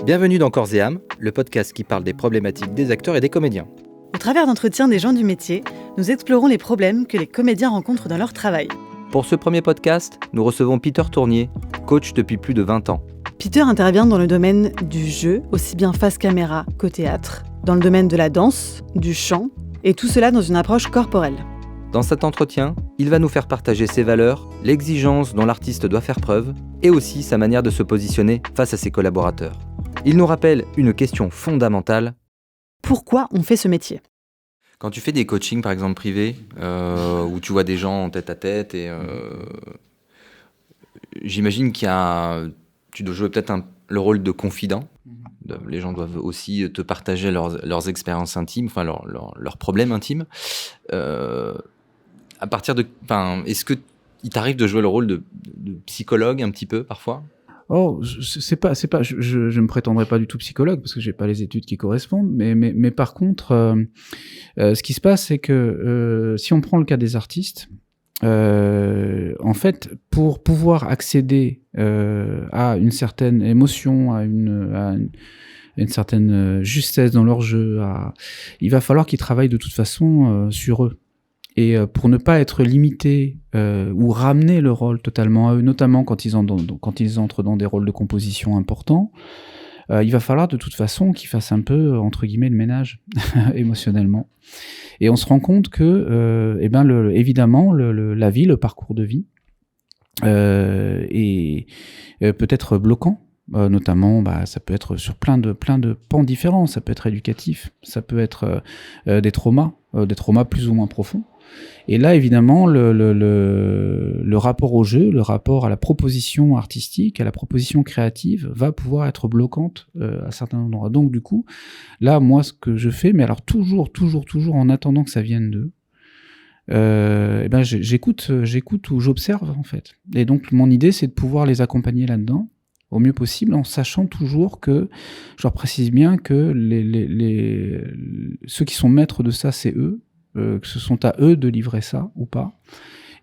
Bienvenue dans Corps et âme, le podcast qui parle des problématiques des acteurs et des comédiens. Au travers d'entretiens des gens du métier, nous explorons les problèmes que les comédiens rencontrent dans leur travail. Pour ce premier podcast, nous recevons Peter Tournier, coach depuis plus de 20 ans. Peter intervient dans le domaine du jeu, aussi bien face caméra qu'au théâtre, dans le domaine de la danse, du chant, et tout cela dans une approche corporelle. Dans cet entretien, il va nous faire partager ses valeurs, l'exigence dont l'artiste doit faire preuve, et aussi sa manière de se positionner face à ses collaborateurs. Il nous rappelle une question fondamentale. Pourquoi on fait ce métier ? Quand tu fais des coachings, par exemple privés, où tu vois des gens en tête à tête, et j'imagine tu dois jouer peut-être le rôle de confident. Les gens doivent aussi te partager leurs expériences intimes, enfin leurs problèmes intimes. Est-ce que il t'arrive de jouer le rôle de psychologue un petit peu parfois ? Oh, je me prétendrai pas du tout psychologue parce que j'ai pas les études qui correspondent, mais par contre, ce qui se passe, c'est que si on prend le cas des artistes, en fait, pour pouvoir accéder à une certaine émotion, à une certaine justesse dans leur jeu, il va falloir qu'ils travaillent de toute façon sur eux. Et pour ne pas être limité ou ramener le rôle totalement à eux, notamment quand ils entrent dans des rôles de composition importants, il va falloir de toute façon qu'ils fassent un peu, entre guillemets, le ménage émotionnellement. Et on se rend compte que, évidemment, la vie, le parcours de vie, est peut-être bloquant. Notamment, ça peut être sur plein de pans différents. Ça peut être éducatif, ça peut être des traumas plus ou moins profonds. Et là, évidemment, le rapport au jeu, le rapport à la proposition artistique, à la proposition créative, va pouvoir être bloquante à certains endroits. Donc, du coup, là, moi, ce que je fais, mais alors toujours en attendant que ça vienne d'eux, j'écoute ou j'observe, en fait. Et donc, mon idée, c'est de pouvoir les accompagner là-dedans au mieux possible, en sachant toujours que, je leur précise bien que ceux qui sont maîtres de ça, c'est eux, que ce sont à eux de livrer ça ou pas,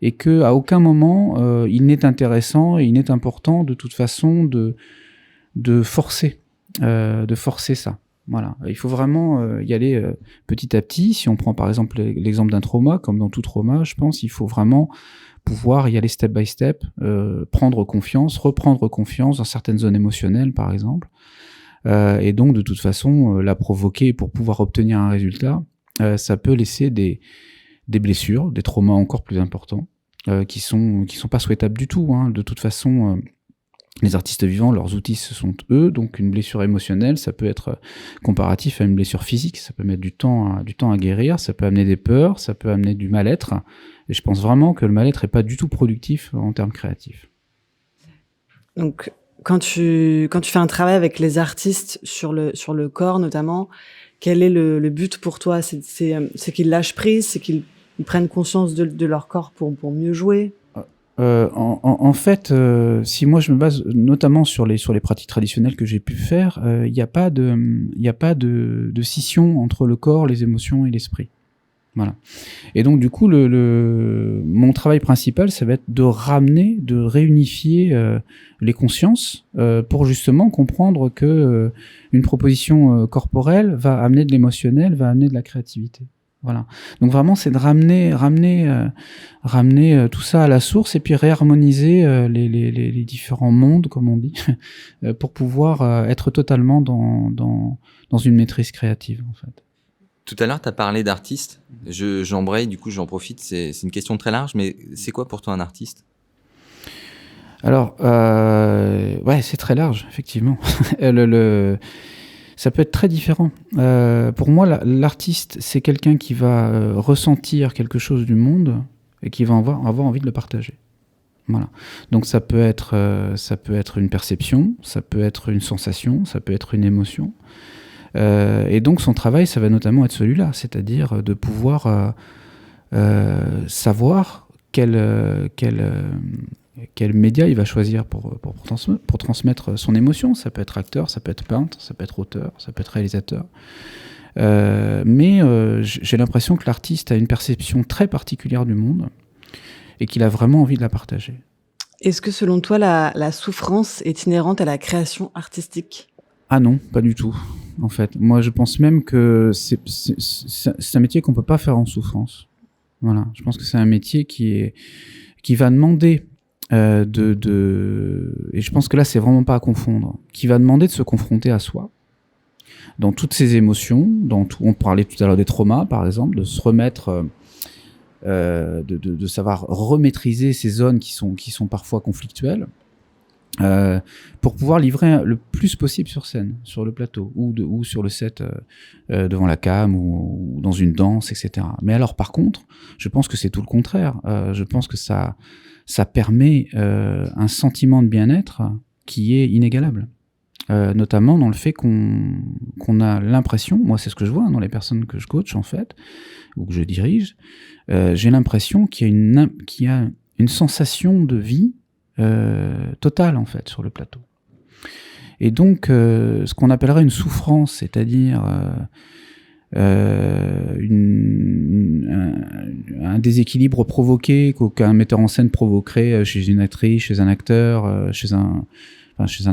et que à aucun moment il n'est intéressant et il n'est important de toute façon de forcer ça. Voilà, il faut vraiment y aller petit à petit. Si on prend par exemple l'exemple d'un trauma, comme dans tout trauma, je pense, il faut vraiment pouvoir y aller step by step, prendre confiance, reprendre confiance dans certaines zones émotionnelles, par exemple, et donc de toute façon la provoquer pour pouvoir obtenir un résultat. Ça peut laisser des blessures, des traumas encore plus importants, qui sont pas souhaitables du tout. Hein. De toute façon, les artistes vivants, leurs outils, ce sont eux. Donc une blessure émotionnelle, ça peut être comparatif à une blessure physique. Ça peut mettre du temps à guérir. Ça peut amener des peurs. Ça peut amener du mal-être. Et je pense vraiment que le mal-être est pas du tout productif en termes créatifs. Donc, quand tu fais un travail avec les artistes sur le corps notamment, quel est le but pour toi ? C'est qu'ils lâchent prise, c'est qu'ils prennent conscience de leur corps pour mieux jouer ? En fait, si moi je me base notamment sur les pratiques traditionnelles que j'ai pu faire, il n'y a pas de scission entre le corps, les émotions et l'esprit. Voilà. Et donc du coup, mon travail principal, ça va être de réunifier les consciences pour justement comprendre que une proposition corporelle va amener de l'émotionnel, va amener de la créativité. Voilà. Donc vraiment, c'est de ramener tout ça à la source et puis réharmoniser les différents mondes, comme on dit, pour pouvoir être totalement dans une maîtrise créative, en fait. Tout à l'heure, tu as parlé d'artiste. J'embraye, du coup, j'en profite. C'est une question très large, mais c'est quoi pour toi un artiste ? Alors, c'est très large, effectivement. Ça peut être très différent. Pour moi, l'artiste, c'est quelqu'un qui va ressentir quelque chose du monde et qui va avoir envie de le partager. Voilà. Donc ça peut être une perception, ça peut être une sensation, ça peut être une émotion. Et donc son travail, ça va notamment être celui-là, c'est-à-dire de pouvoir savoir quel média il va choisir pour transmettre son émotion. Ça peut être acteur, ça peut être peintre, ça peut être auteur, ça peut être réalisateur. Mais j'ai l'impression que l'artiste a une perception très particulière du monde et qu'il a vraiment envie de la partager. Est-ce que selon toi, la souffrance est inhérente à la création artistique ? Ah non, pas du tout. En fait, moi, je pense même que c'est un métier qu'on peut pas faire en souffrance. Voilà, je pense que c'est un métier qui va demander et je pense que là, c'est vraiment pas à confondre, qui va demander de se confronter à soi, dans toutes ses émotions, on parlait tout à l'heure des traumas, par exemple, de se remettre, de savoir remaîtriser ces zones qui sont parfois conflictuelles, pour pouvoir livrer le plus possible sur scène, sur le plateau, ou sur le set, devant la cam, ou dans une danse, etc. Mais alors, par contre, je pense que c'est tout le contraire. Je pense que ça permet un sentiment de bien-être qui est inégalable. Notamment dans le fait qu'on a l'impression, moi c'est ce que je vois dans les personnes que je coach en fait, ou que je dirige, j'ai l'impression qu'il y a une sensation de vie totale en fait sur le plateau. Et donc ce qu'on appellerait une souffrance, c'est-à-dire un déséquilibre provoqué qu'aucun metteur en scène provoquerait chez une actrice, chez un acteur, chez un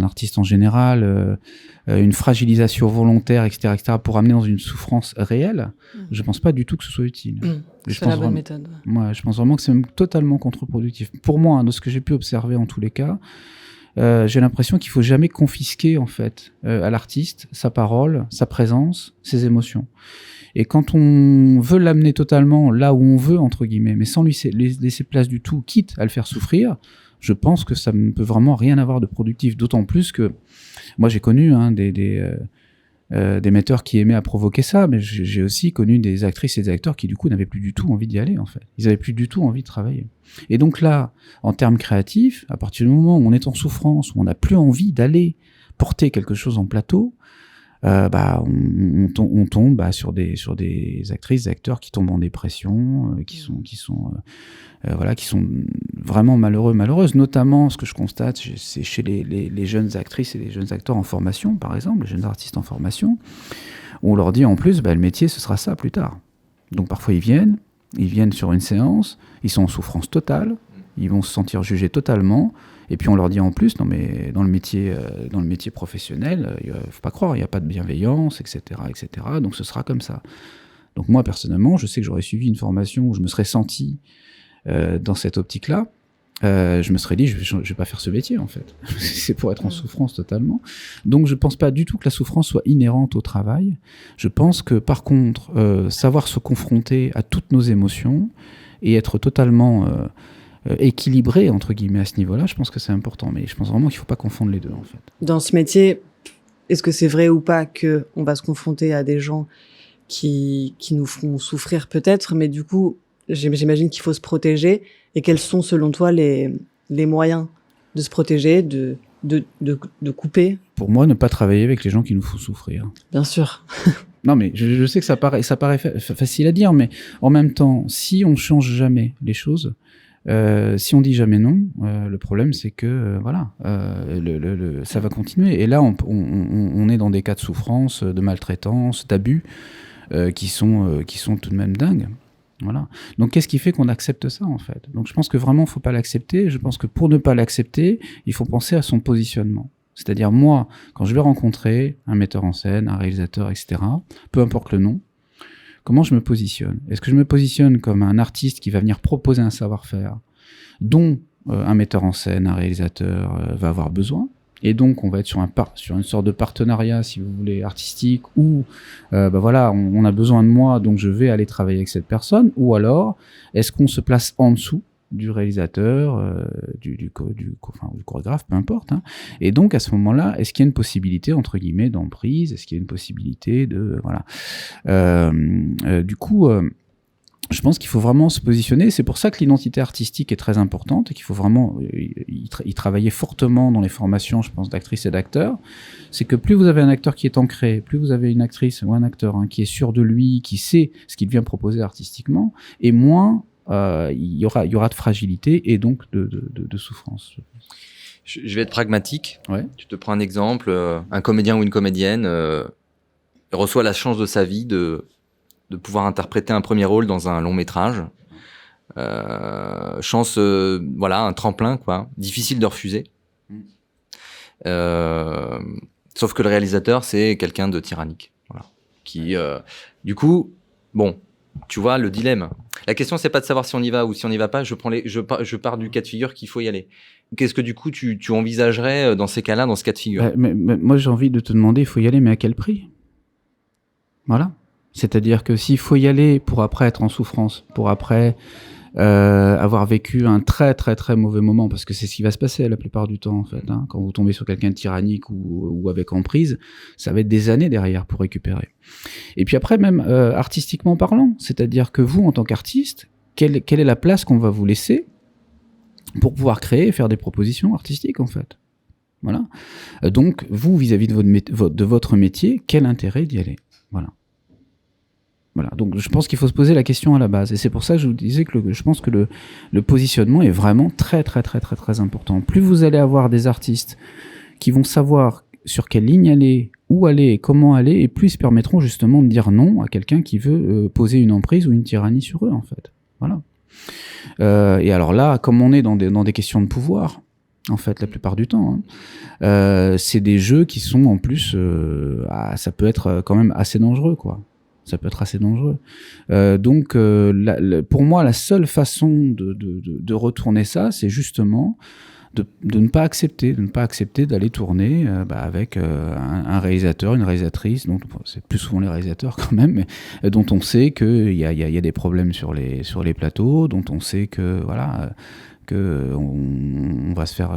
artiste en général, une fragilisation volontaire, etc., pour amener dans une souffrance réelle, je pense pas du tout que ce soit utile. C'est la bonne méthode. Ouais, je pense vraiment que c'est même totalement contre-productif. Pour moi, hein, de ce que j'ai pu observer en tous les cas, j'ai l'impression qu'il faut jamais confisquer en fait à l'artiste sa parole, sa présence, ses émotions. Et quand on veut l'amener totalement là où on veut entre guillemets, mais sans lui laisser place du tout, quitte à le faire souffrir, je pense que ça ne peut vraiment rien avoir de productif. D'autant plus que moi j'ai connu des metteurs qui aimaient à provoquer ça, mais j'ai aussi connu des actrices et des acteurs qui du coup n'avaient plus du tout envie d'y aller en fait. Ils avaient plus du tout envie de travailler. Et donc là, en termes créatifs, à partir du moment où on est en souffrance, où on n'a plus envie d'aller porter quelque chose en plateau, on tombe sur des actrices, des acteurs qui tombent en dépression, qui sont vraiment malheureuses. Notamment, ce que je constate, c'est chez les jeunes actrices et les jeunes acteurs en formation, par exemple, les jeunes artistes en formation, où on leur dit en plus, le métier, ce sera ça plus tard. Donc parfois ils viennent sur une séance, ils sont en souffrance totale, ils vont se sentir jugés totalement. Et puis on leur dit en plus, non mais dans le métier professionnel, faut pas croire, il n'y a pas de bienveillance, etc., etc. Donc ce sera comme ça. Donc moi personnellement, je sais que j'aurais suivi une formation où je me serais senti dans cette optique-là. Je me serais dit, je vais pas faire ce métier en fait. C'est pour être en souffrance totalement. Donc je pense pas du tout que la souffrance soit inhérente au travail. Je pense que par contre, savoir se confronter à toutes nos émotions et être totalement équilibré entre guillemets à ce niveau-là, je pense que c'est important, mais je pense vraiment qu'il faut pas confondre les deux en fait. Dans ce métier, est-ce que c'est vrai ou pas que on va se confronter à des gens qui nous font souffrir peut-être, mais du coup, j'imagine qu'il faut se protéger. Et quels sont selon toi les moyens de se protéger, de couper? Pour moi, ne pas travailler avec les gens qui nous font souffrir. Bien sûr. Non, mais je sais que ça paraît facile à dire, mais en même temps, si on change jamais les choses, si on dit jamais non, le problème c'est que ça va continuer. Et là, on est dans des cas de souffrance, de maltraitance, d'abus qui sont tout de même dingues. Voilà. Donc, qu'est-ce qui fait qu'on accepte ça en fait? Donc, je pense que vraiment, faut pas l'accepter. Je pense que pour ne pas l'accepter, il faut penser à son positionnement. C'est-à-dire moi, quand je vais rencontrer un metteur en scène, un réalisateur, etc., peu importe le nom, comment je me positionne? Est-ce que je me positionne comme un artiste qui va venir proposer un savoir-faire dont un metteur en scène, un réalisateur va avoir besoin? Et donc, on va être sur une sorte de partenariat, si vous voulez, artistique, où on a besoin de moi, donc je vais aller travailler avec cette personne. Ou alors, est-ce qu'on se place en dessous du réalisateur, du chorégraphe, peu importe. Hein. Et donc, à ce moment-là, est-ce qu'il y a une possibilité, entre guillemets, d'emprise? Est-ce qu'il y a une possibilité de... Voilà. Je pense qu'il faut vraiment se positionner. C'est pour ça que l'identité artistique est très importante et qu'il faut vraiment y travailler fortement dans les formations, je pense, d'actrices et d'acteurs. C'est que plus vous avez un acteur qui est ancré, plus vous avez une actrice ou un acteur qui est sûr de lui, qui sait ce qu'il vient proposer artistiquement, et moins il y aura de fragilité et donc de souffrance. Je vais être pragmatique. Ouais. Tu te prends un exemple, un comédien ou une comédienne reçoit la chance de sa vie de pouvoir interpréter un premier rôle dans un long métrage. Chance, un tremplin, quoi. Difficile de refuser. Son Sauf que le réalisateur, c'est quelqu'un de tyrannique. Voilà. Qui, du coup, bon, tu vois, le dilemme. La question, c'est pas de savoir si on y va ou si on n'y va pas. Je pars du cas de figure qu'il faut y aller. Qu'est-ce que du coup, tu envisagerais dans ces cas-là, dans ce cas de figure? Mais moi, j'ai envie de te demander, il faut y aller, mais à quel prix? Voilà. C'est-à-dire que s'il faut y aller pour après être en souffrance, pour après avoir vécu un très très très mauvais moment, parce que c'est ce qui va se passer la plupart du temps en fait, hein, quand vous tombez sur quelqu'un de tyrannique ou avec emprise, ça va être des années derrière pour récupérer. Et puis après même artistiquement parlant, c'est-à-dire que vous en tant qu'artiste, quelle est la place qu'on va vous laisser pour pouvoir créer et faire des propositions artistiques en fait. Voilà. Donc vous vis-à-vis de votre métier, quel intérêt d'y aller? Voilà. Voilà, donc je pense qu'il faut se poser la question à la base. Et c'est pour ça que je vous disais que je pense que le positionnement est vraiment très très très très très important. Plus vous allez avoir des artistes qui vont savoir sur quelle ligne aller, où aller et comment aller, et plus ils se permettront justement de dire non à quelqu'un qui veut poser une emprise ou une tyrannie sur eux en fait. Voilà. Et alors là, comme on est dans des questions de pouvoir, en fait, la plupart du temps, hein, c'est des jeux qui sont en plus, ça peut être quand même assez dangereux, quoi. Ça peut être assez dangereux. Donc, pour moi, la seule façon de retourner ça, c'est justement de ne pas accepter, d'aller tourner avec un réalisateur, une réalisatrice, dont c'est plus souvent les réalisateurs quand même, mais dont on sait qu'il y a des problèmes sur les plateaux, dont on sait que voilà que on va se faire,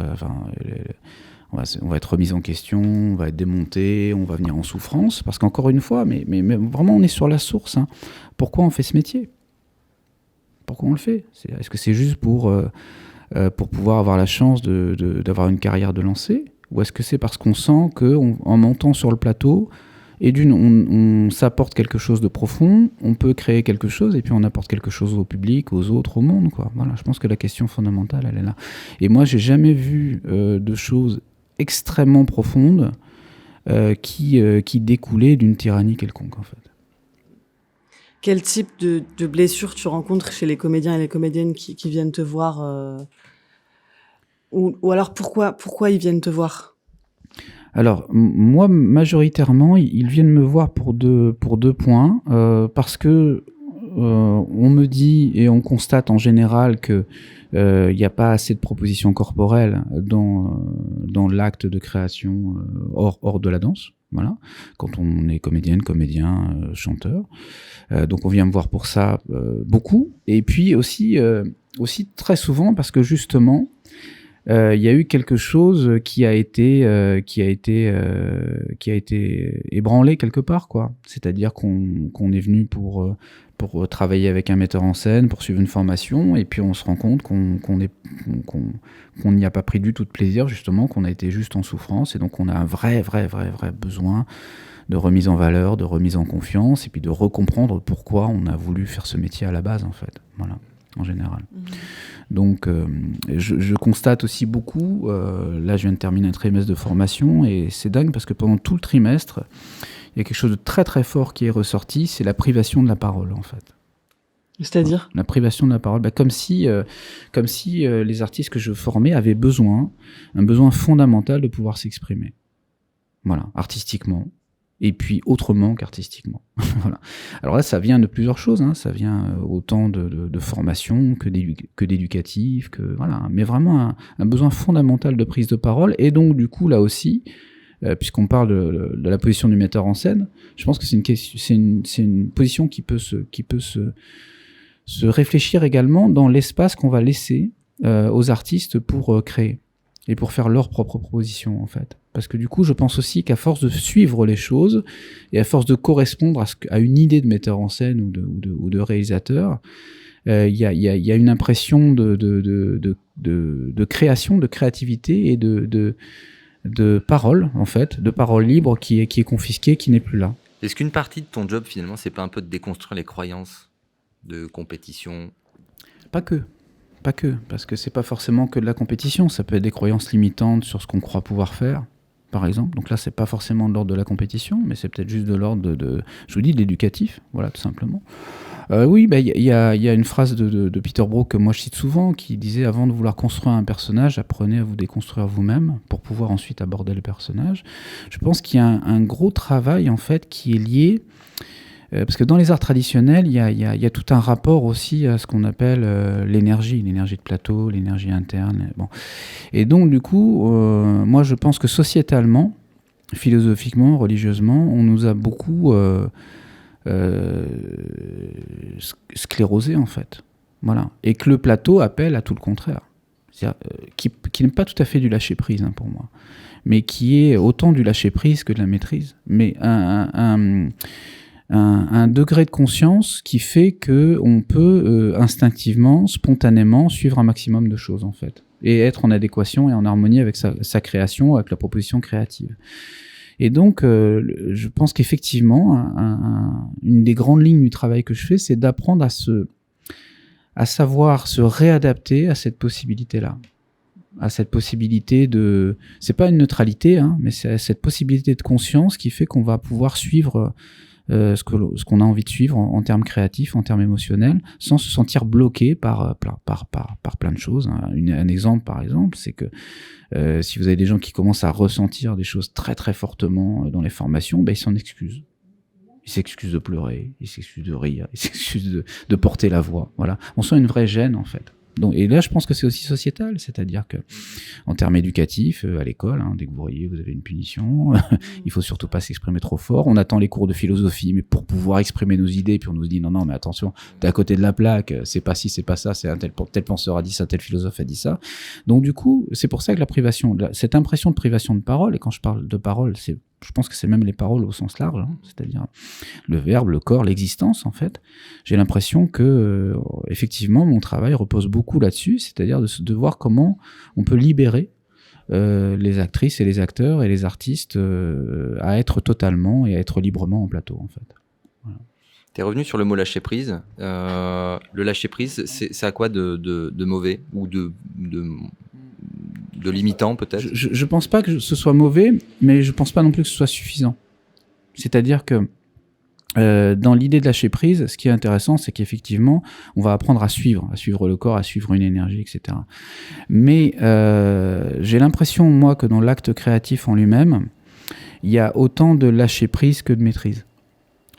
on va être remis en question, on va être démonté, on va venir en souffrance, parce qu'encore une fois, mais vraiment on est sur la source. Hein. Pourquoi on fait ce métier? Pourquoi on le fait? Est-ce que c'est juste pour pouvoir avoir la chance d'avoir une carrière de lancer? Ou est-ce que c'est parce qu'on sent qu'en montant sur le plateau, et on s'apporte quelque chose de profond, on peut créer quelque chose, et puis on apporte quelque chose au public, aux autres, au monde, quoi. Voilà, je pense que la question fondamentale, elle est là. Et moi, j'ai jamais vu de choses extrêmement profonde qui découlait d'une tyrannie quelconque en fait. Quel type de blessures tu rencontres chez les comédiens et les comédiennes qui viennent te voir ou alors pourquoi ils viennent te voir? Alors moi majoritairement ils viennent me voir pour deux points parce que on me dit et on constate en général que il n'y a pas assez de propositions corporelles dans l'acte de création hors de la danse. Voilà, quand on est comédienne, comédien, chanteur. Donc on vient me voir pour ça beaucoup. Et puis aussi très souvent parce que justement il y a eu quelque chose qui a été ébranlé quelque part, quoi. C'est-à-dire qu'on est venu pour travailler avec un metteur en scène, pour suivre une formation, et puis on se rend compte qu'on n'y a pas pris du tout de plaisir, justement, qu'on a été juste en souffrance, et donc on a un vrai besoin de remise en valeur, de remise en confiance, et puis de recomprendre pourquoi on a voulu faire ce métier à la base, en fait. Voilà, en général. Donc, je constate aussi beaucoup, là je viens de terminer un trimestre de formation, et c'est dingue parce que pendant tout le trimestre, il y a quelque chose de très très fort qui est ressorti, c'est la privation de la parole en fait. C'est-à-dire ? La privation de la parole, comme si les artistes que je formais avaient un besoin fondamental de pouvoir s'exprimer. Voilà, artistiquement. Et puis autrement qu'artistiquement. Voilà. Alors là, ça vient de plusieurs choses, hein. Ça vient autant de formation que d'éducatif, voilà. Mais vraiment un besoin fondamental de prise de parole. Et donc du coup, là aussi, puisqu'on parle de la position du metteur en scène, je pense que c'est une position qui peut se réfléchir également dans l'espace qu'on va laisser aux artistes pour créer et pour faire leur propre proposition en fait. Parce que du coup, je pense aussi qu'à force de suivre les choses et à force de correspondre à une idée de metteur en scène ou de réalisateur, il y a une impression de création, de créativité et de parole en fait, de parole libre qui est confisquée, qui n'est plus là. Est-ce qu'une partie de ton job finalement, c'est pas un peu de déconstruire les croyances de compétition? Pas que, parce que c'est pas forcément que de la compétition, ça peut être des croyances limitantes sur ce qu'on croit pouvoir faire, par exemple. Donc là, c'est pas forcément de l'ordre de la compétition, mais c'est peut-être juste de l'ordre je vous dis, de l'éducatif, voilà, tout simplement. Oui, bah, il y a une phrase de Peter Brook que moi je cite souvent qui disait avant de vouloir construire un personnage, apprenez à vous déconstruire vous-même pour pouvoir ensuite aborder le personnage. Je pense qu'il y a un gros travail en fait qui est lié parce que dans les arts traditionnels, il y a tout un rapport aussi à ce qu'on appelle l'énergie de plateau, l'énergie interne. Bon. Et donc du coup, moi je pense que sociétalement, philosophiquement, religieusement, on nous a beaucoup sclérosé en fait. Voilà. Et que le plateau appelle à tout le contraire. C'est-à-dire, qui n'est pas tout à fait du lâcher-prise hein, pour moi, mais qui est autant du lâcher-prise que de la maîtrise. Mais un degré de conscience qui fait qu'on peut instinctivement, spontanément suivre un maximum de choses en fait. Et être en adéquation et en harmonie avec sa création, avec la proposition créative. Et donc, je pense qu'effectivement, une des grandes lignes du travail que je fais, c'est d'apprendre à savoir se réadapter à cette possibilité-là. À cette possibilité de... C'est pas une neutralité, hein, mais c'est cette possibilité de conscience qui fait qu'on va pouvoir suivre ce qu'on a envie de suivre en termes créatifs, en termes émotionnels, sans se sentir bloqué par plein de choses. Hein. Un exemple, par exemple, c'est que si vous avez des gens qui commencent à ressentir des choses très très fortement dans les formations, ben, ils s'en excusent. Ils s'excusent de pleurer, ils s'excusent de rire, ils s'excusent de porter la voix. Voilà. On sent une vraie gêne, en fait. Donc, et là, je pense que c'est aussi sociétal, c'est-à-dire que, en termes éducatifs, à l'école, hein, dès que vous voyez, vous avez une punition, il faut surtout pas s'exprimer trop fort. On attend les cours de philosophie, mais pour pouvoir exprimer nos idées, puis on nous dit non, mais attention, t'es à côté de la plaque, c'est pas ci, c'est pas ça, c'est tel penseur a dit ça, tel philosophe a dit ça. Donc, du coup, c'est pour ça que la privation, cette impression de privation de parole, et quand je parle de parole, je pense que c'est même les paroles au sens large, hein, c'est-à-dire le verbe, le corps, l'existence, en fait. J'ai l'impression que, effectivement, mon travail repose beaucoup là-dessus, c'est-à-dire de voir comment on peut libérer les actrices et les acteurs et les artistes à être totalement et à être librement en plateau, en fait. Voilà. Tu es revenu sur le mot lâcher-prise. Le lâcher-prise, c'est à quoi de mauvais ou de limitant, peut-être? Je pense pas que ce soit mauvais, mais je pense pas non plus que ce soit suffisant. C'est-à-dire que dans l'idée de lâcher prise, ce qui est intéressant, c'est qu'effectivement, on va apprendre à suivre le corps, à suivre une énergie, etc. Mais j'ai l'impression, moi, que dans l'acte créatif en lui-même, il y a autant de lâcher prise que de maîtrise.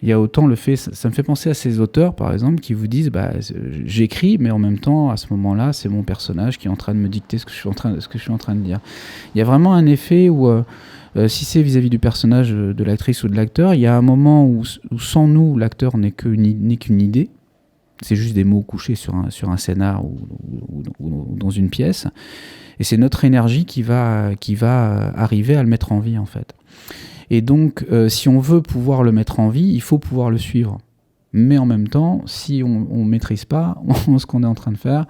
Il y a autant le fait, ça me fait penser à ces auteurs, par exemple, qui vous disent, bah, j'écris, mais en même temps, à ce moment-là, c'est mon personnage qui est en train de me dicter ce que je suis en train de dire. Il y a vraiment un effet où si c'est vis-à-vis du personnage de l'actrice ou de l'acteur, il y a un moment où sans nous, l'acteur n'est qu'une idée. C'est juste des mots couchés sur un scénar ou dans une pièce. Et c'est notre énergie qui va arriver à le mettre en vie, en fait. Et donc, si on veut pouvoir le mettre en vie, il faut pouvoir le suivre. Mais en même temps, si on ne maîtrise pas ce qu'on est en train de faire,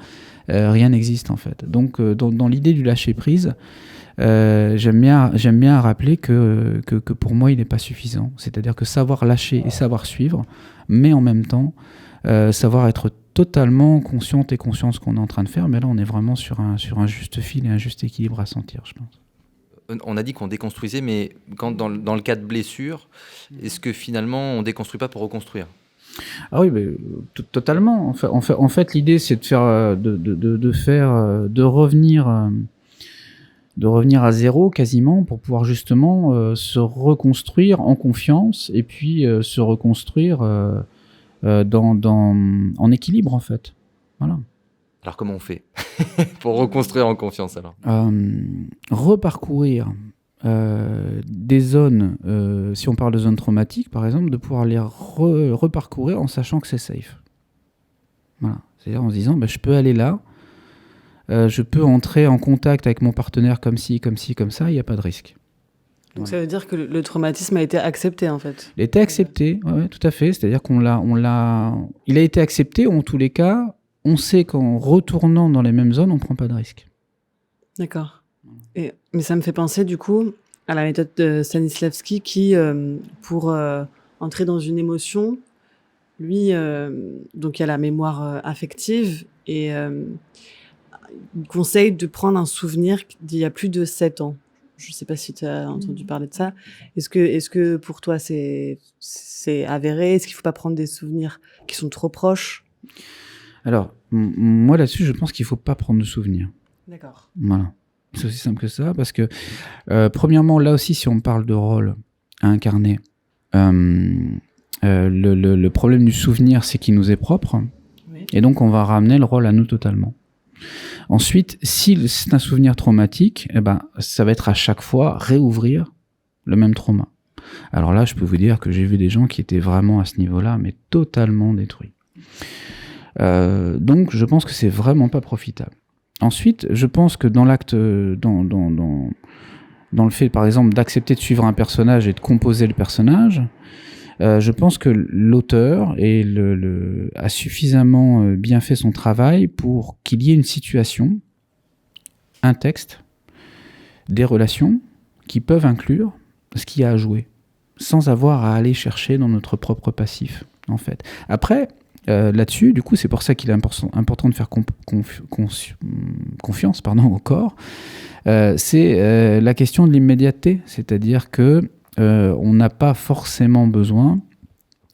rien n'existe, en fait. Donc, dans l'idée du lâcher-prise, j'aime bien rappeler que pour moi, il n'est pas suffisant. C'est-à-dire que savoir lâcher et savoir suivre, mais en même temps, savoir être totalement consciente et conscient de ce qu'on est en train de faire, mais là, on est vraiment sur un juste fil et un juste équilibre à sentir, je pense. On a dit qu'on déconstruisait, mais quand dans le cas de blessure, est-ce que finalement, on ne déconstruit pas pour reconstruire ? Ah oui, mais, totalement. En fait, l'idée, c'est de faire, de revenir à zéro quasiment pour pouvoir justement se reconstruire en confiance et puis se reconstruire en équilibre, en fait. Voilà. Alors comment on fait pour reconstruire en confiance alors ? Reparcourir des zones, si on parle de zones traumatiques par exemple, de pouvoir les reparcourir en sachant que c'est safe. Voilà. C'est-à-dire en se disant, je peux aller là, je peux entrer en contact avec mon partenaire comme ci, comme ça, il n'y a pas de risque. Donc ça veut dire que le traumatisme a été accepté en fait. Il a été accepté, ouais, tout à fait. C'est-à-dire il a été accepté, ou en tous les cas, on sait qu'en retournant dans les mêmes zones, on ne prend pas de risque. D'accord. Mais ça me fait penser du coup à la méthode de Stanislavski qui, pour entrer dans une émotion, lui, donc il y a la mémoire affective et il conseille de prendre un souvenir d'il y a plus de 7 ans. Je sais pas si tu as entendu parler de ça. Est-ce que pour toi c'est avéré? Est-ce qu'il faut pas prendre des souvenirs qui sont trop proches? Alors, moi là-dessus, je pense qu'il faut pas prendre de souvenirs. D'accord. Voilà. C'est aussi simple que ça, parce que, premièrement, là aussi, si on parle de rôle à incarner, le problème du souvenir, c'est qu'il nous est propre, Oui. et donc on va ramener le rôle à nous totalement. Ensuite, si c'est un souvenir traumatique, eh ben, ça va être à chaque fois réouvrir le même trauma. Alors là, je peux vous dire que j'ai vu des gens qui étaient vraiment à ce niveau-là, mais totalement détruits. Donc, je pense que c'est vraiment pas profitable. Ensuite, je pense que dans l'acte, dans le fait, par exemple, d'accepter de suivre un personnage et de composer le personnage, je pense que l'auteur a suffisamment bien fait son travail pour qu'il y ait une situation, un texte, des relations qui peuvent inclure ce qu'il y a à jouer, sans avoir à aller chercher dans notre propre passif, en fait. Après, là-dessus, du coup, c'est pour ça qu'il est important de faire confiance au corps. C'est la question de l'immédiateté, c'est-à-dire que on n'a pas forcément besoin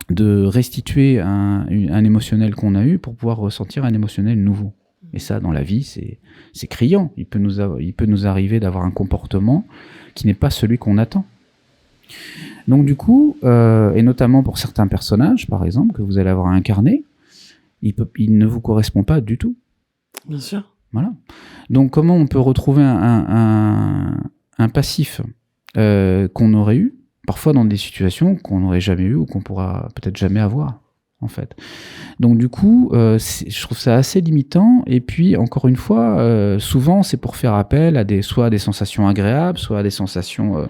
de restituer un émotionnel qu'on a eu pour pouvoir ressentir un émotionnel nouveau. Et ça, dans la vie, c'est criant. Il peut nous arriver d'avoir un comportement qui n'est pas celui qu'on attend. Donc du coup, et notamment pour certains personnages, par exemple, que vous allez avoir incarnés, il ne vous correspond pas du tout. Bien sûr. Voilà. Donc comment on peut retrouver un passif qu'on aurait eu, parfois dans des situations qu'on n'aurait jamais eu ou qu'on pourra peut-être jamais avoir, en fait. Donc du coup, je trouve ça assez limitant. Et puis, encore une fois, souvent, c'est pour faire appel à soit à des sensations agréables, soit à des sensations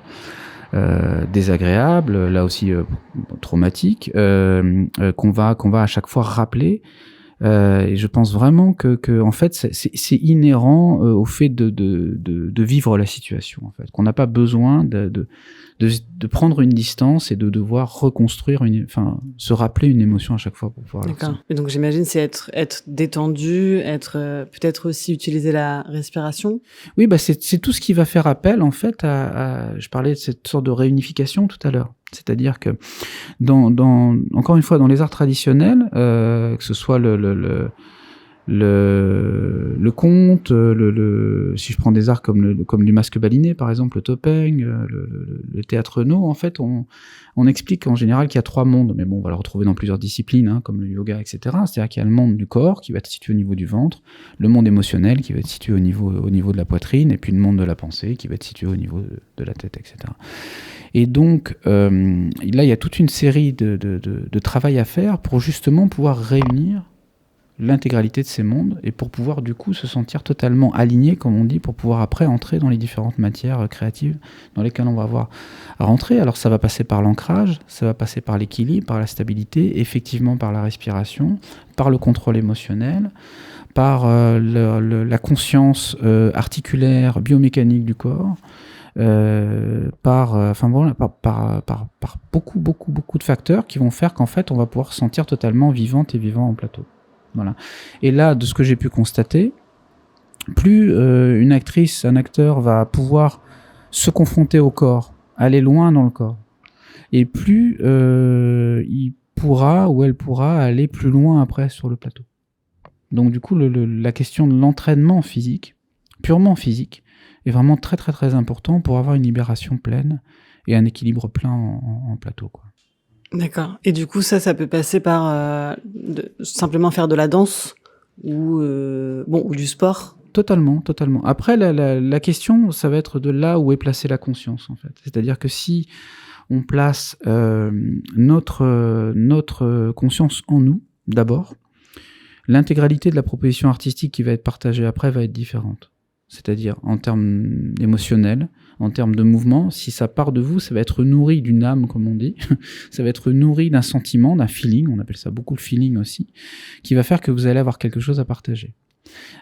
désagréables, là aussi traumatiques, qu'on va à chaque fois rappeler. Et je pense vraiment que en fait c'est inhérent au fait de vivre la situation, en fait, qu'on n'a pas besoin de prendre une distance et de devoir reconstruire se rappeler une émotion à chaque fois pour pouvoir. D'accord. Et donc j'imagine c'est être détendu, peut-être aussi utiliser la respiration. Oui, bah c'est tout ce qui va faire appel, en fait, je parlais de cette sorte de réunification tout à l'heure. C'est-à-dire que encore une fois, dans les arts traditionnels, que ce soit le conte, si je prends des arts comme du masque baliné, par exemple, le topeng, le théâtre no, en fait, on explique en général qu'il y a 3 mondes, mais bon, on va le retrouver dans plusieurs disciplines, comme le yoga, etc. C'est-à-dire qu'il y a le monde du corps qui va être situé au niveau du ventre, le monde émotionnel qui va être situé au niveau de la poitrine, et puis le monde de la pensée qui va être situé au niveau de la tête, etc. Et donc, là, il y a toute une série de travail à faire pour justement pouvoir réunir l'intégralité de ces mondes et pour pouvoir du coup se sentir totalement aligné, comme on dit, pour pouvoir après entrer dans les différentes matières créatives dans lesquelles on va avoir à rentrer. Alors ça va passer par l'ancrage, ça va passer par l'équilibre, par la stabilité, effectivement par la respiration, par le contrôle émotionnel, par la conscience articulaire, biomécanique du corps, par beaucoup de facteurs qui vont faire qu'en fait on va pouvoir se sentir totalement vivante et vivant en plateau. Voilà. Et là, de ce que j'ai pu constater, plus une actrice, un acteur va pouvoir se confronter au corps, aller loin dans le corps, et plus il pourra ou elle pourra aller plus loin après sur le plateau. Donc du coup, la question de l'entraînement physique, purement physique, est vraiment très très très important pour avoir une libération pleine et un équilibre plein en plateau, quoi. D'accord. Et du coup, ça peut passer par simplement faire de la danse ou du sport. Totalement. Après, la question, ça va être de là où est placée la conscience, en fait. C'est-à-dire que si on place notre conscience en nous, d'abord, l'intégralité de la proposition artistique qui va être partagée après va être différente. C'est-à-dire en termes émotionnels, en termes de mouvement, si ça part de vous, ça va être nourri d'une âme, comme on dit, ça va être nourri d'un sentiment, d'un feeling, on appelle ça beaucoup le feeling aussi, qui va faire que vous allez avoir quelque chose à partager.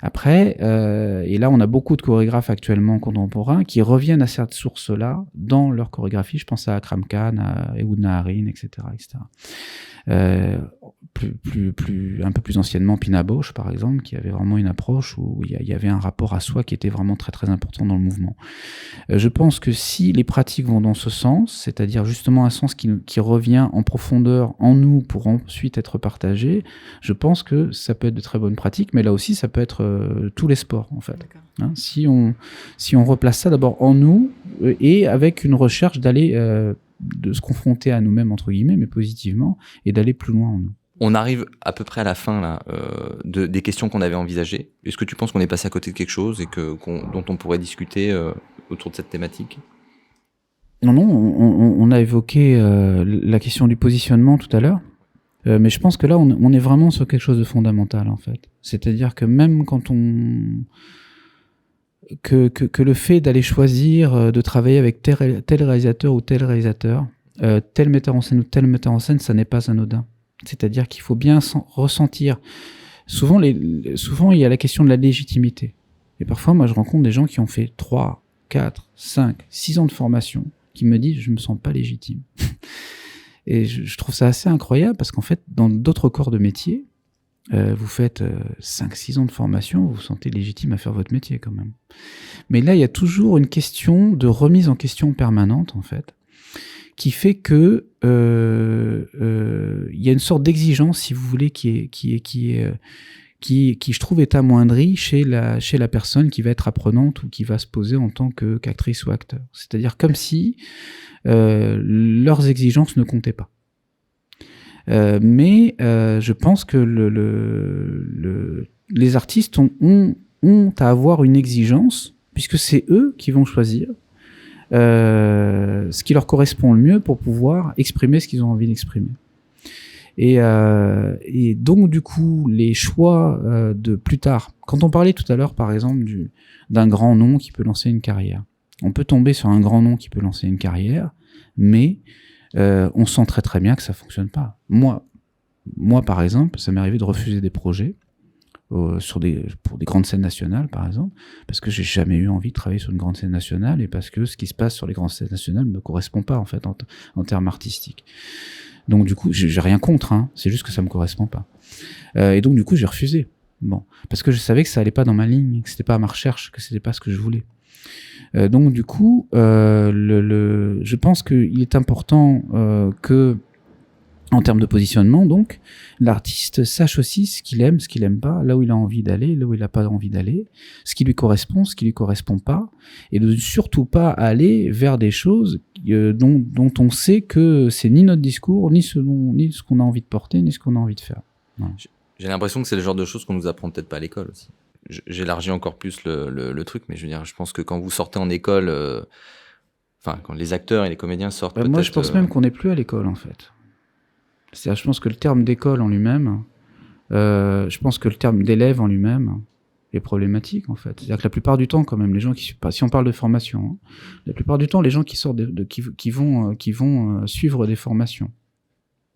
Après, et là, on a beaucoup de chorégraphes actuellement contemporains qui reviennent à cette source-là dans leur chorégraphie. Je pense à Akram Khan, à Ehud Naharin, etc., etc. Un peu plus anciennement, Pina Bausch, par exemple, qui avait vraiment une approche où il y avait un rapport à soi qui était vraiment très très important dans le mouvement. Je pense que si les pratiques vont dans ce sens, c'est-à-dire justement un sens qui revient en profondeur en nous pour ensuite être partagé, je pense que ça peut être de très bonnes pratiques, mais là aussi ça peut être tous les sports en fait. Hein, si on replace ça d'abord en nous et avec une recherche d'aller de se confronter à nous-mêmes entre guillemets, mais positivement, et d'aller plus loin en nous. On arrive à peu près à la fin là, des questions qu'on avait envisagées. Est-ce que tu penses qu'on est passé à côté de quelque chose et dont on pourrait discuter autour de cette thématique ? Non, on a évoqué la question du positionnement tout à l'heure, mais je pense que là, on est vraiment sur quelque chose de fondamental en fait. C'est-à-dire que même quand que le fait d'aller choisir de travailler avec tel réalisateur ou tel réalisateur, tel metteur en scène ou tel metteur en scène, ça n'est pas anodin. C'est-à-dire qu'il faut bien ressentir. Souvent, il y a la question de la légitimité. Et parfois, moi, je rencontre des gens qui ont fait 3, 4, 5, 6 ans de formation, qui me disent « je me sens pas légitime ». Et je trouve ça assez incroyable, parce qu'en fait, dans d'autres corps de métier, vous faites 5, 6 ans de formation, vous vous sentez légitime à faire votre métier quand même. Mais là, il y a toujours une question de remise en question permanente, en fait, qui fait que il y a une sorte d'exigence, si vous voulez, qui je trouve est amoindrie chez la personne qui va être apprenante ou qui va se poser en tant qu'actrice ou acteur. C'est-à-dire comme si leurs exigences ne comptaient pas. Mais je pense que les artistes ont à avoir une exigence, puisque c'est eux qui vont choisir ce qui leur correspond le mieux pour pouvoir exprimer ce qu'ils ont envie d'exprimer. Et donc du coup, les choix de plus tard, quand on parlait tout à l'heure par exemple d'un grand nom qui peut lancer une carrière, on peut tomber sur un grand nom qui peut lancer une carrière, mais on sent très très bien que ça fonctionne pas. Moi par exemple, ça m'est arrivé de refuser des projets pour des grandes scènes nationales, par exemple, parce que j'ai jamais eu envie de travailler sur une grande scène nationale et parce que ce qui se passe sur les grandes scènes nationales ne me correspond pas, en fait, en termes artistiques. Donc, du coup, j'ai rien contre, hein, c'est juste que ça me correspond pas. Et donc, du coup, j'ai refusé. Bon. Parce que je savais que ça allait pas dans ma ligne, que c'était pas ma recherche, que c'était pas ce que je voulais. Donc, du coup, je pense qu'il est important que, en termes de positionnement, donc, l'artiste sache aussi ce qu'il aime pas, là où il a envie d'aller, là où il n'a pas envie d'aller, ce qui lui correspond, ce qui lui correspond pas, et de surtout pas aller vers des choses dont on sait que c'est ni notre discours, ni ce qu'on a envie de porter, ni ce qu'on a envie de faire. Voilà. J'ai l'impression que c'est le genre de choses qu'on nous apprend peut-être pas à l'école aussi. J'élargis encore plus le truc, mais je veux dire, je pense que quand vous sortez en école, quand les acteurs et les comédiens sortent peut-être... Moi, je pense même qu'on n'est plus à l'école, en fait. C'est-à-dire, je pense que le terme d'école en lui-même, je pense que le terme d'élève en lui-même est problématique, en fait. C'est-à-dire que la plupart du temps, quand même, les gens si on parle de formation, hein, la plupart du temps, les gens qui sortent qui vont suivre des formations,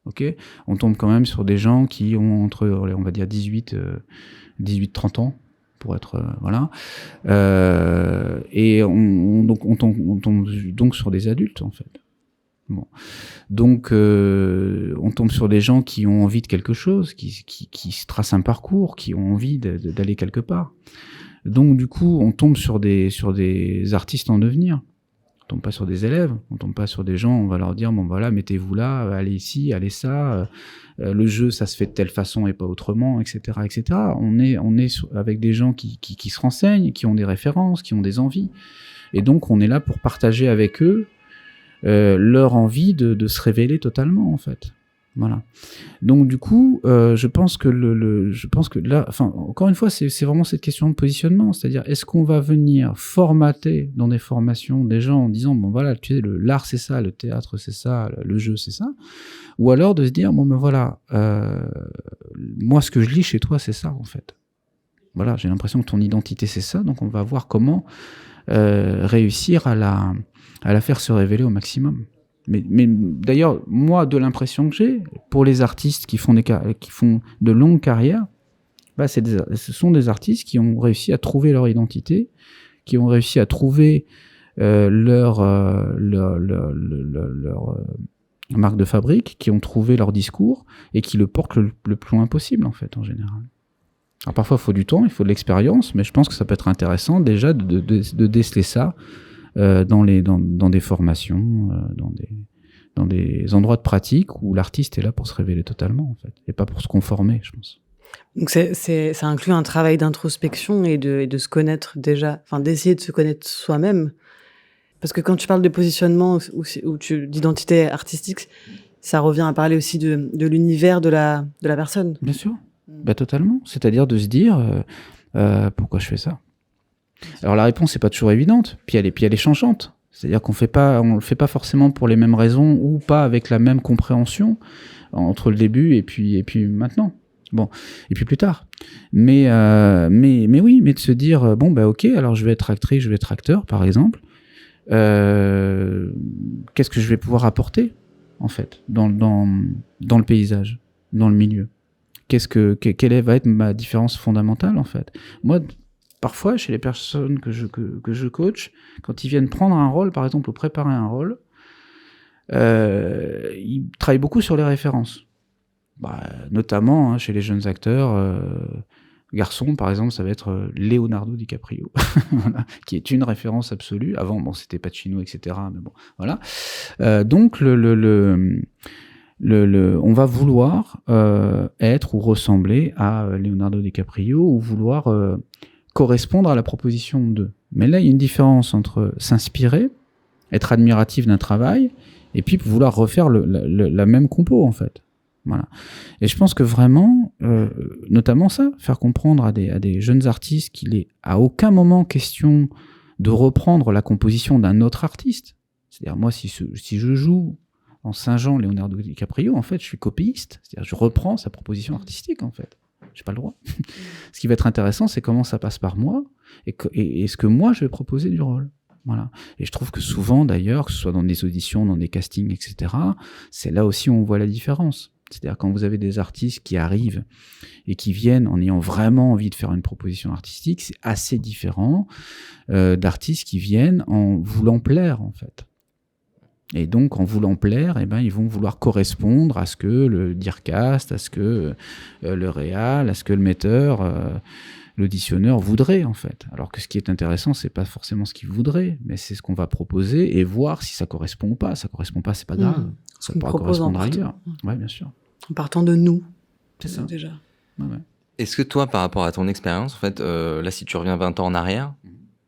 ok, on tombe quand même sur des gens qui ont entre, on va dire, 18-30 ans, pour être, voilà. Et on tombe donc sur des adultes, en fait. Bon. Donc, on tombe sur des gens qui ont envie de quelque chose, qui se tracent un parcours, qui ont envie d'aller quelque part. Donc, du coup, on tombe sur des artistes en devenir. On tombe pas sur des élèves, on tombe pas sur des gens, on va leur dire, bon voilà, mettez-vous là, allez ici, allez ça, le jeu, ça se fait de telle façon et pas autrement, etc., etc. On est avec des gens qui se renseignent, qui ont des références, qui ont des envies. Et donc, on est là pour partager avec eux leur envie de se révéler totalement, en fait. Voilà. Donc du coup, je pense que là, encore une fois, c'est vraiment cette question de positionnement, c'est-à-dire est-ce qu'on va venir formater dans des formations des gens en disant bon voilà, tu sais, l'art c'est ça, le théâtre c'est ça, le jeu c'est ça, ou alors de se dire bon ben voilà, moi ce que je lis chez toi c'est ça en fait. Voilà, j'ai l'impression que ton identité c'est ça, donc on va voir comment réussir à la faire se révéler au maximum. Mais d'ailleurs, moi, de l'impression que j'ai, pour les artistes qui font de longues carrières, ce sont des artistes qui ont réussi à trouver leur identité, qui ont réussi à trouver leur marque de fabrique, qui ont trouvé leur discours et qui le portent le plus loin possible, en fait, en général. Alors parfois, il faut du temps, il faut de l'expérience, mais je pense que ça peut être intéressant déjà de déceler ça dans des formations, dans des endroits de pratique où l'artiste est là pour se révéler totalement, en fait, et pas pour se conformer, je pense. Donc ça inclut un travail d'introspection et de se connaître déjà, enfin d'essayer de se connaître soi-même. Parce que quand tu parles de positionnement ou d'identité artistique, ça revient à parler aussi de l'univers de la personne. Bien sûr, totalement. C'est-à-dire de se dire pourquoi je fais ça. Alors la réponse n'est pas toujours évidente, puis elle est changeante. C'est-à-dire qu'on le fait pas forcément pour les mêmes raisons ou pas avec la même compréhension entre le début et puis maintenant. Bon, et puis plus tard. Mais de se dire ok, alors je vais être actrice, je vais être acteur, par exemple. Qu'est-ce que je vais pouvoir apporter, en fait, dans le paysage, dans le milieu? Quelle va être ma différence fondamentale, en fait? Moi, parfois, chez les personnes que je coach, quand ils viennent prendre un rôle, par exemple, ou préparer un rôle, ils travaillent beaucoup sur les références. Notamment chez les jeunes acteurs, garçons, par exemple, ça va être Leonardo DiCaprio, voilà, qui est une référence absolue. Avant, c'était Pacino, etc. Mais bon, voilà. Donc, on va vouloir être ou ressembler à Leonardo DiCaprio ou vouloir correspondre à la proposition d'eux. Mais là, il y a une différence entre s'inspirer, être admiratif d'un travail, et puis vouloir refaire la même compo, en fait. Voilà. Et je pense que vraiment, notamment ça, faire comprendre à des jeunes artistes qu'il est à aucun moment question de reprendre la composition d'un autre artiste. C'est-à-dire, moi, si je joue en Saint-Jean Leonardo DiCaprio, en fait, je suis copiste. C'est-à-dire, je reprends sa proposition artistique, en fait. J'ai pas le droit. Ce qui va être intéressant, c'est comment ça passe par moi et ce que moi, je vais proposer du rôle. Voilà. Et je trouve que souvent, d'ailleurs, que ce soit dans des auditions, dans des castings, etc., c'est là aussi où on voit la différence. C'est-à-dire quand vous avez des artistes qui arrivent et qui viennent en ayant vraiment envie de faire une proposition artistique, c'est assez différent d'artistes qui viennent en voulant plaire, en fait. Et donc, en voulant plaire, ils vont vouloir correspondre à ce que le dircast, à ce que le réal, à ce que le metteur, l'auditionneur voudrait, en fait. Alors que ce qui est intéressant, c'est pas forcément ce qu'il voudrait, mais c'est ce qu'on va proposer et voir si ça correspond ou pas. Ça correspond pas, c'est pas grave. Ça pourra correspondre ailleurs. Ouais, bien sûr. En partant de nous. C'est ça. Déjà. Ouais. Est-ce que toi, par rapport à ton expérience, en fait, là, si tu reviens 20 ans en arrière,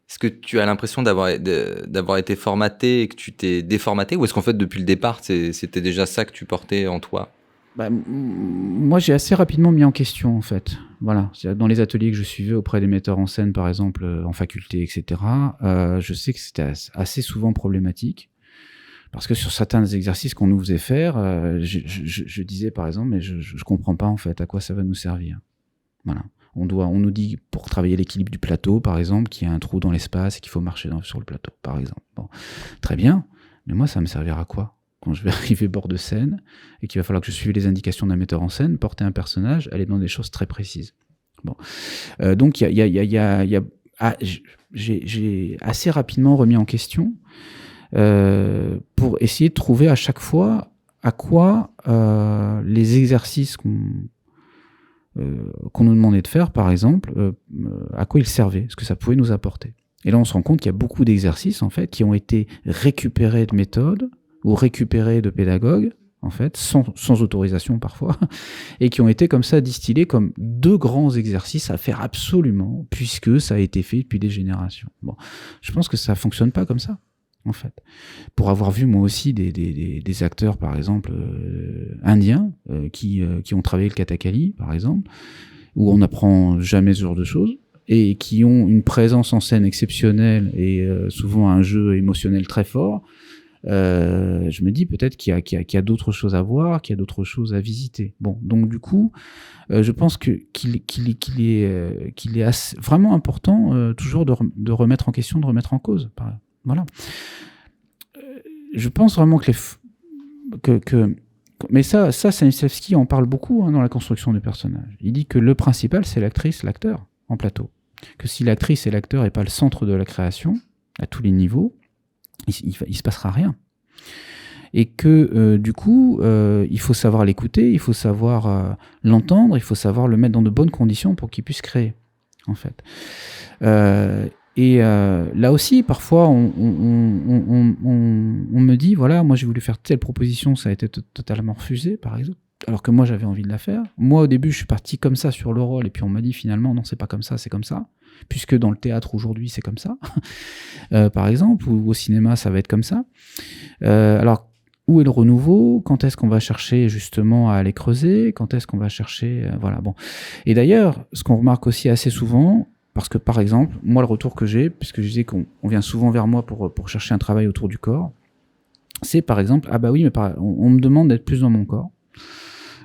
est-ce que tu as l'impression d'avoir été formaté et que tu t'es déformaté, ou est-ce qu'en fait, depuis le départ, c'était déjà ça que tu portais en toi? Moi, j'ai assez rapidement mis en question, en fait. Voilà. Dans les ateliers que je suivais auprès des metteurs en scène, par exemple, en faculté, etc., je sais que c'était assez souvent problématique. Parce que sur certains exercices qu'on nous faisait faire, je disais, par exemple, mais je comprends pas, en fait, à quoi ça va nous servir. Voilà. On nous dit, pour travailler l'équilibre du plateau, par exemple, qu'il y a un trou dans l'espace et qu'il faut marcher sur le plateau, par exemple. Bon. Très bien. Mais moi, ça va me servir à quoi? Quand je vais arriver bord de scène et qu'il va falloir que je suive les indications d'un metteur en scène, porter un personnage, aller dans des choses très précises. Bon. Donc, j'ai assez rapidement remis en question pour essayer de trouver à chaque fois à quoi les exercices qu'on nous demandait de faire, par exemple, à quoi ils servaient, ce que ça pouvait nous apporter. Et là, on se rend compte qu'il y a beaucoup d'exercices, en fait, qui ont été récupérés de méthodes ou récupérés de pédagogues, en fait, sans autorisation parfois, et qui ont été comme ça distillés comme 2 grands exercices à faire absolument, puisque ça a été fait depuis des générations. Bon, je pense que ça fonctionne pas comme ça, en fait. Pour avoir vu moi aussi des acteurs, par exemple, indiens, qui ont travaillé le kathakali, par exemple, où on n'apprend jamais ce genre de choses, et qui ont une présence en scène exceptionnelle et souvent un jeu émotionnel très fort, je me dis peut-être qu'il y a d'autres choses à voir, qu'il y a d'autres choses à visiter. Bon, donc du coup, je pense qu'il est vraiment important toujours de remettre en question, de remettre en cause. Voilà. Je pense vraiment que Mais ça, Stanislavski en parle beaucoup dans la construction du personnage. Il dit que le principal, c'est l'actrice, l'acteur en plateau. Que si l'actrice et l'acteur n'est pas le centre de la création, à tous les niveaux, il se passera rien. Et que du coup, il faut savoir l'écouter, il faut savoir l'entendre, il faut savoir le mettre dans de bonnes conditions pour qu'il puisse créer, en fait. Là aussi, parfois, on me dit, voilà, moi j'ai voulu faire telle proposition, ça a été totalement refusé, par exemple, alors que moi j'avais envie de la faire. Moi, au début, je suis parti comme ça sur le rôle, et puis on m'a dit finalement, non, c'est pas comme ça, c'est comme ça. Puisque dans le théâtre aujourd'hui, c'est comme ça, par exemple, ou au cinéma, ça va être comme ça. Alors, où est le renouveau ? Quand est-ce qu'on va chercher justement à aller creuser ? Quand est-ce qu'on va chercher... voilà, bon. Et d'ailleurs, ce qu'on remarque aussi assez souvent, parce que par exemple, moi, le retour que j'ai, puisque je disais qu'on vient souvent vers moi pour chercher un travail autour du corps, c'est par exemple, ah bah oui, mais on me demande d'être plus dans mon corps,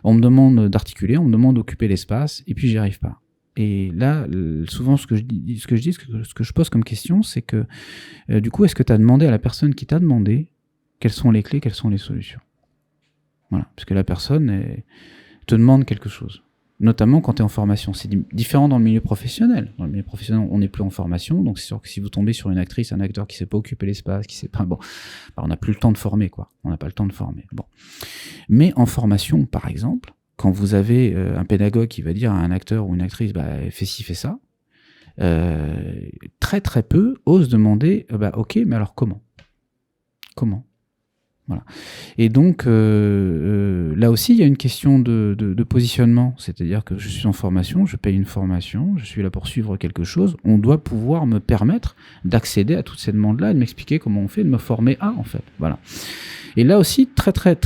on me demande d'articuler, on me demande d'occuper l'espace, et puis j'y arrive pas. Et là, souvent, ce que je pose comme question, c'est que, du coup, est-ce que tu as demandé à la personne qui t'a demandé quelles sont les clés, quelles sont les solutions ? Voilà, parce que la personne te demande quelque chose, notamment quand tu es en formation. C'est différent dans le milieu professionnel. Dans le milieu professionnel, on n'est plus en formation, donc c'est sûr que si vous tombez sur une actrice, un acteur qui ne sait pas occuper l'espace, qui sait pas, on n'a plus le temps de former, quoi. On n'a pas le temps de former. Bon. Mais en formation, par exemple, quand vous avez un pédagogue qui va dire à un acteur ou une actrice, fais ci, fais ça, très très peu osent demander, ok, mais alors comment ? Voilà. Et donc, là aussi, il y a une question de positionnement. C'est-à-dire que je suis en formation, je paye une formation, je suis là pour suivre quelque chose. On doit pouvoir me permettre d'accéder à toutes ces demandes-là et de m'expliquer comment on fait, de me former à, en fait. Voilà. Et là aussi, très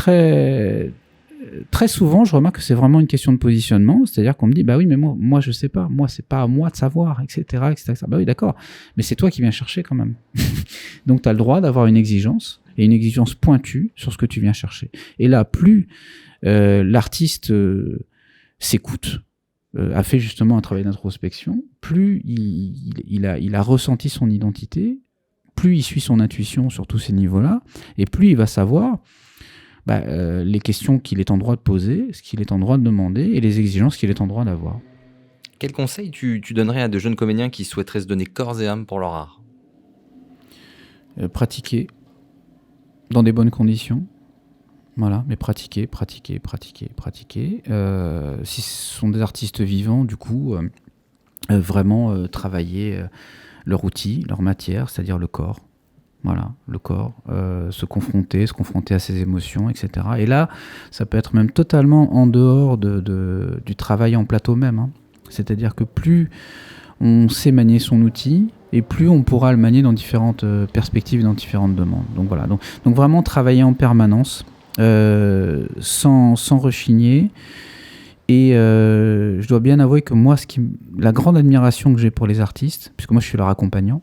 souvent, je remarque que c'est vraiment une question de positionnement, c'est-à-dire qu'on me dit, oui, mais moi, je sais pas, moi, c'est pas à moi de savoir, etc., etc. Oui, d'accord, mais c'est toi qui viens chercher quand même. Donc, tu as le droit d'avoir une exigence, et une exigence pointue sur ce que tu viens chercher. Et là, plus l'artiste s'écoute, a fait justement un travail d'introspection, plus il a ressenti son identité, plus il suit son intuition sur tous ces niveaux-là, et plus il va savoir les questions qu'il est en droit de poser, ce qu'il est en droit de demander et les exigences qu'il est en droit d'avoir. Quel conseil tu donnerais à de jeunes comédiens qui souhaiteraient se donner corps et âme pour leur art ? Pratiquer dans des bonnes conditions. Voilà, mais pratiquer. Si ce sont des artistes vivants, du coup, vraiment travailler leur outil, leur matière, c'est-à-dire le corps. Voilà, le corps, se confronter à ses émotions, etc. Et là, ça peut être même totalement en dehors du travail en plateau même. Hein. C'est-à-dire que plus on sait manier son outil, et plus on pourra le manier dans différentes perspectives, dans différentes demandes. Donc voilà, donc vraiment travailler en permanence, sans rechigner. Et je dois bien avouer que moi, la grande admiration que j'ai pour les artistes, puisque moi je suis leur accompagnant,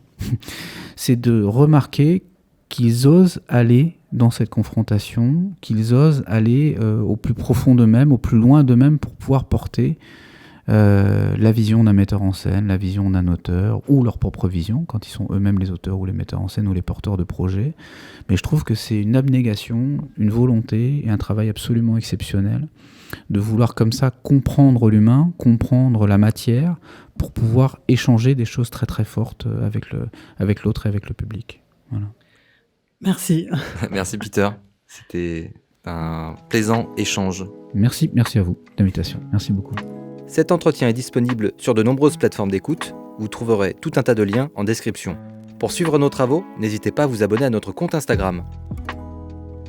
c'est de remarquer qu'ils osent aller dans cette confrontation, qu'ils osent aller au plus profond d'eux-mêmes, au plus loin d'eux-mêmes pour pouvoir porter la vision d'un metteur en scène, la vision d'un auteur, ou leur propre vision, quand ils sont eux-mêmes les auteurs ou les metteurs en scène ou les porteurs de projets. Mais je trouve que c'est une abnégation, une volonté et un travail absolument exceptionnel de vouloir comme ça comprendre l'humain, comprendre la matière, pour pouvoir échanger des choses très très fortes avec l'autre et avec le public. Voilà. Merci. Merci Peter, c'était un plaisant échange. Merci à vous d'invitation, merci beaucoup. Cet entretien est disponible sur de nombreuses plateformes d'écoute, vous trouverez tout un tas de liens en description. Pour suivre nos travaux, n'hésitez pas à vous abonner à notre compte Instagram.